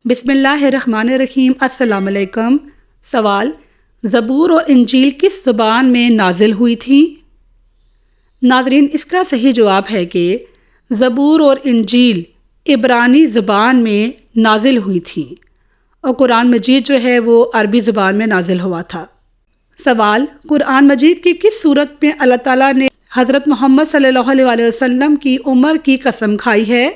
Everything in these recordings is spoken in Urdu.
بسم اللہ الرحمن الرحیم۔ السلام علیکم۔ سوال: زبور اور انجیل کس زبان میں نازل ہوئی تھی؟ ناظرین، اس کا صحیح جواب ہے کہ زبور اور انجیل عبرانی زبان میں نازل ہوئی تھی اور قرآن مجید جو ہے وہ عربی زبان میں نازل ہوا تھا۔ سوال: قرآن مجید کی کس صورت میں اللہ تعالیٰ نے حضرت محمد صلی اللہ علیہ وسلم کی عمر کی قسم کھائی ہے؟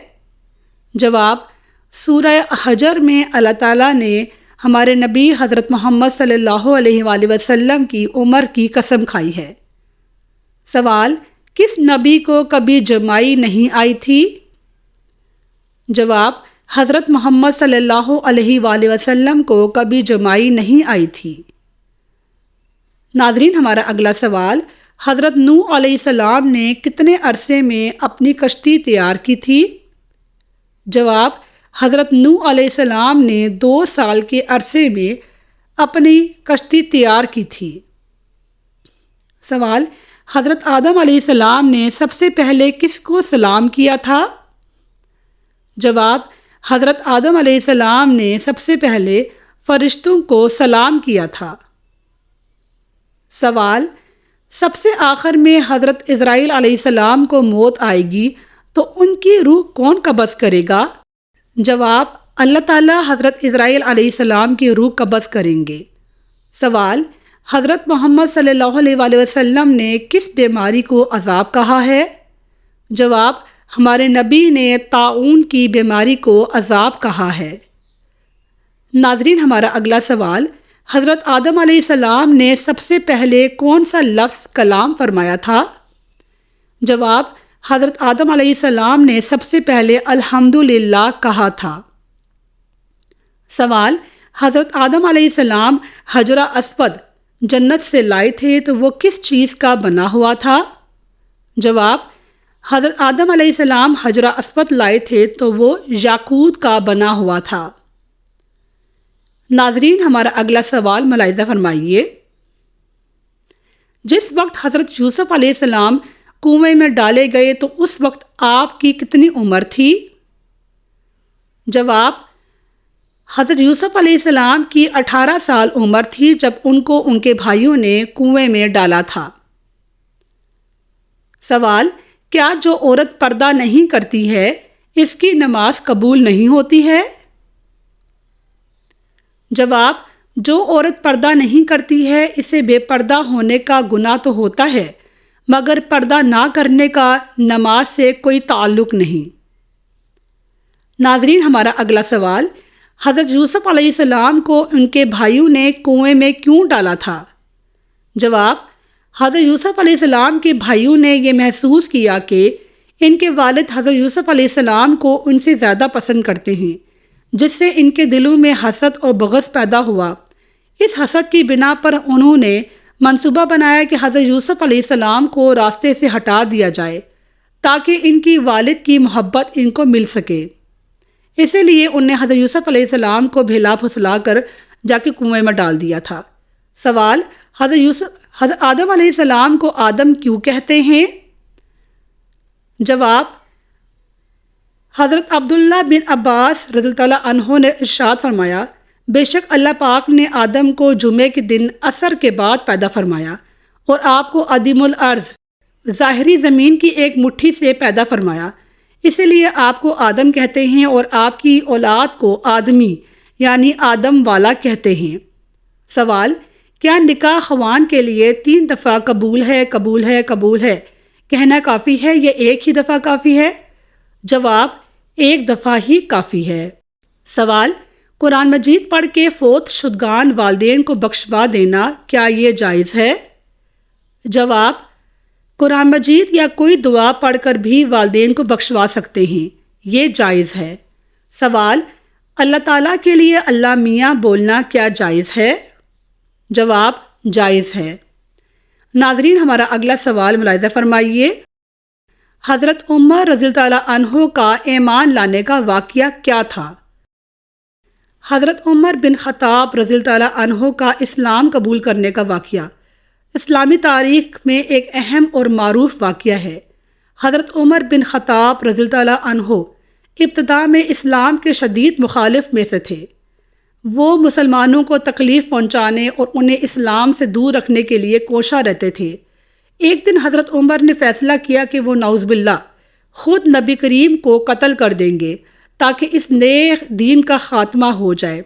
جواب: سورہ حجر میں اللہ تعالیٰ نے ہمارے نبی حضرت محمد صلی اللہ علیہ وآلہ وسلم کی عمر کی قسم کھائی ہے۔ سوال: کس نبی کو کبھی جمائی نہیں آئی تھی؟ جواب: حضرت محمد صلی اللہ علیہ وآلہ وسلم کو کبھی جمائی نہیں آئی تھی۔ ناظرین، ہمارا اگلا سوال: حضرت نوح علیہ السلام نے کتنے عرصے میں اپنی کشتی تیار کی تھی؟ جواب: حضرت نوح علیہ السلام نے 2 سال کے عرصے میں اپنی کشتی تیار کی تھی۔ سوال: حضرت آدم علیہ السلام نے سب سے پہلے کس کو سلام کیا تھا؟ جواب: حضرت آدم علیہ السلام نے سب سے پہلے فرشتوں کو سلام کیا تھا۔ سوال: سب سے آخر میں حضرت عزرائیل علیہ السلام کو موت آئے گی تو ان کی روح کون قبض کرے گا؟ جواب: اللہ تعالیٰ حضرت عزرائیل علیہ السلام کی روح قبض کریں گے۔ سوال: حضرت محمد صلی اللہ علیہ وآلہ وسلم نے کس بیماری کو عذاب کہا ہے؟ جواب: ہمارے نبی نے طاعون کی بیماری کو عذاب کہا ہے۔ ناظرین، ہمارا اگلا سوال: حضرت آدم علیہ السلام نے سب سے پہلے کون سا لفظ کلام فرمایا تھا؟ جواب: حضرت آدم علیہ السلام نے سب سے پہلے الحمدللہ کہا تھا۔ سوال: حضرت آدم علیہ السلام حجرہ اسود جنت سے لائے تھے تو وہ کس چیز کا بنا ہوا تھا؟ جواب: حضرت آدم علیہ السلام حجرہ اسود لائے تھے تو وہ یاقوت کا بنا ہوا تھا۔ ناظرین، ہمارا اگلا سوال ملاحظہ فرمائیے۔ جس وقت حضرت یوسف علیہ السلام کنویں میں ڈالے گئے تو اس وقت آپ کی کتنی عمر تھی؟ جواب: حضرت یوسف علیہ السلام کی 18 سال عمر تھی جب ان کو ان کے بھائیوں نے کنویں میں ڈالا تھا۔ سوال: کیا جو عورت پردہ نہیں کرتی ہے اس کی نماز قبول نہیں ہوتی ہے؟ جواب: جو عورت پردہ نہیں کرتی ہے اسے بے پردہ ہونے کا گناہ تو ہوتا ہے مگر پردہ نہ کرنے کا نماز سے کوئی تعلق نہیں۔ ناظرین، ہمارا اگلا سوال: حضرت یوسف علیہ السلام کو ان کے بھائیوں نے کنویں میں کیوں ڈالا تھا؟ جواب: حضرت یوسف علیہ السلام کے بھائیوں نے یہ محسوس کیا کہ ان کے والد حضرت یوسف علیہ السلام کو ان سے زیادہ پسند کرتے ہیں، جس سے ان کے دلوں میں حسد اور بغض پیدا ہوا۔ اس حسد کی بنا پر انہوں نے منصوبہ بنایا کہ حضرت یوسف علیہ السلام کو راستے سے ہٹا دیا جائے تاکہ ان کی والد کی محبت ان کو مل سکے۔ اسی لیے انہوں نے حضرت یوسف علیہ السلام کو بھلا پھسلا کر جا کے کنویں میں ڈال دیا تھا۔ سوال: حضرت آدم علیہ السلام کو آدم کیوں کہتے ہیں؟ جواب: حضرت عبداللہ بن عباس رضی اللہ عنہ نے ارشاد فرمایا، بے شک اللہ پاک نے آدم کو جمعے کے دن عصر کے بعد پیدا فرمایا اور آپ کو عدیم الارض ظاہری زمین کی ایک مٹھی سے پیدا فرمایا، اسی لیے آپ کو آدم کہتے ہیں اور آپ کی اولاد کو آدمی یعنی آدم والا کہتے ہیں۔ سوال: کیا نکاح خوان کے لیے 3 دفعہ قبول ہے قبول ہے قبول ہے کہنا کافی ہے یا ایک ہی دفعہ کافی ہے؟ جواب: ایک دفعہ ہی کافی ہے۔ سوال: قرآن مجید پڑھ کے فوت شدگان والدین کو بخشوا دینا کیا یہ جائز ہے؟ جواب: قرآن مجید یا کوئی دعا پڑھ کر بھی والدین کو بخشوا سکتے ہیں، یہ جائز ہے۔ سوال: اللہ تعالیٰ کے لیے اللہ میاں بولنا کیا جائز ہے؟ جواب: جائز ہے۔ ناظرین، ہمارا اگلا سوال ملاحظہ فرمائیے۔ حضرت عمر رضی اللہ عنہ کا ایمان لانے کا واقعہ کیا تھا؟ حضرت عمر بن خطاب رضی اللہ عنہ کا اسلام قبول کرنے کا واقعہ اسلامی تاریخ میں ایک اہم اور معروف واقعہ ہے۔ حضرت عمر بن خطاب رضی اللہ عنہ ابتدا میں اسلام کے شدید مخالف میں سے تھے۔ وہ مسلمانوں کو تکلیف پہنچانے اور انہیں اسلام سے دور رکھنے کے لیے کوشاں رہتے تھے۔ ایک دن حضرت عمر نے فیصلہ کیا کہ وہ نعوذ باللہ خود نبی کریم کو قتل کر دیں گے تاکہ اس نئے دین کا خاتمہ ہو جائے۔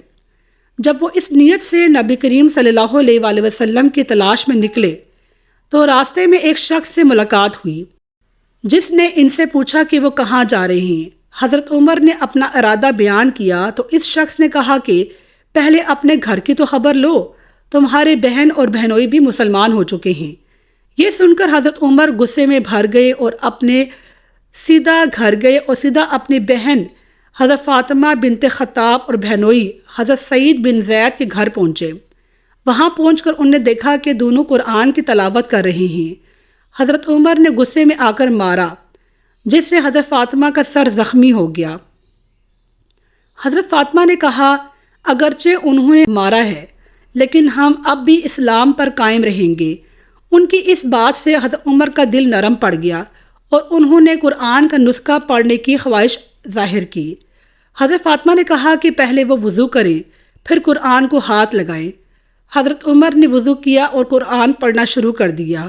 جب وہ اس نیت سے نبی کریم صلی اللہ علیہ وآلہ وسلم کی تلاش میں نکلے تو راستے میں ایک شخص سے ملاقات ہوئی جس نے ان سے پوچھا کہ وہ کہاں جا رہے ہیں۔ حضرت عمر نے اپنا ارادہ بیان کیا تو اس شخص نے کہا کہ پہلے اپنے گھر کی تو خبر لو، تمہارے بہن اور بہنوئی بھی مسلمان ہو چکے ہیں۔ یہ سن کر حضرت عمر غصے میں بھر گئے اور سیدھا گھر گئے اور سیدھا اپنی بہن حضرت فاطمہ بنت خطاب اور بہنوئی حضرت سعید بن زید کے گھر پہنچے۔ وہاں پہنچ کر انہوں نے دیکھا کہ دونوں قرآن کی تلاوت کر رہے ہیں۔ حضرت عمر نے غصے میں آ کر مارا جس سے حضرت فاطمہ کا سر زخمی ہو گیا۔ حضرت فاطمہ نے کہا اگرچہ انہوں نے مارا ہے لیکن ہم اب بھی اسلام پر قائم رہیں گے۔ ان کی اس بات سے حضرت عمر کا دل نرم پڑ گیا اور انہوں نے قرآن کا نسخہ پڑھنے کی خواہش ظاہر کی۔ حضرت فاطمہ نے کہا کہ پہلے وہ وضو کریں پھر قرآن کو ہاتھ لگائیں۔ حضرت عمر نے وضو کیا اور قرآن پڑھنا شروع کر دیا۔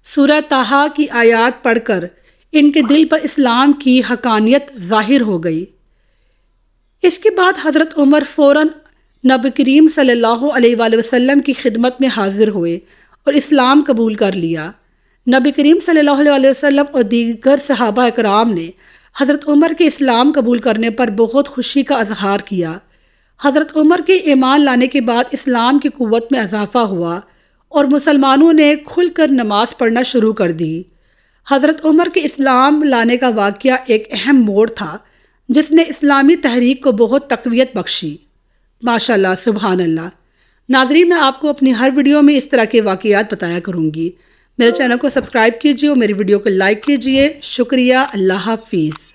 سورہ طٰہٰ کی آیات پڑھ کر ان کے دل پر اسلام کی حقانیت ظاہر ہو گئی۔ اس کے بعد حضرت عمر فوراً نبی کریم صلی اللہ علیہ وآلہ وسلم کی خدمت میں حاضر ہوئے اور اسلام قبول کر لیا۔ نبی کریم صلی اللہ علیہ وآلہ وسلم اور دیگر صحابہ اکرام نے حضرت عمر کے اسلام قبول کرنے پر بہت خوشی کا اظہار کیا۔ حضرت عمر کے ایمان لانے کے بعد اسلام کی قوت میں اضافہ ہوا اور مسلمانوں نے کھل کر نماز پڑھنا شروع کر دی۔ حضرت عمر کے اسلام لانے کا واقعہ ایک اہم موڑ تھا جس نے اسلامی تحریک کو بہت تقویت بخشی۔ ماشاءاللہ، سبحان اللہ۔ ناظرین، میں آپ کو اپنی ہر ویڈیو میں اس طرح کے واقعات بتایا کروں گی۔ میرے چینل کو سبسکرائب کیجیے اور میری ویڈیو کو لائک کیجیے۔ شکریہ، اللہ حافظ۔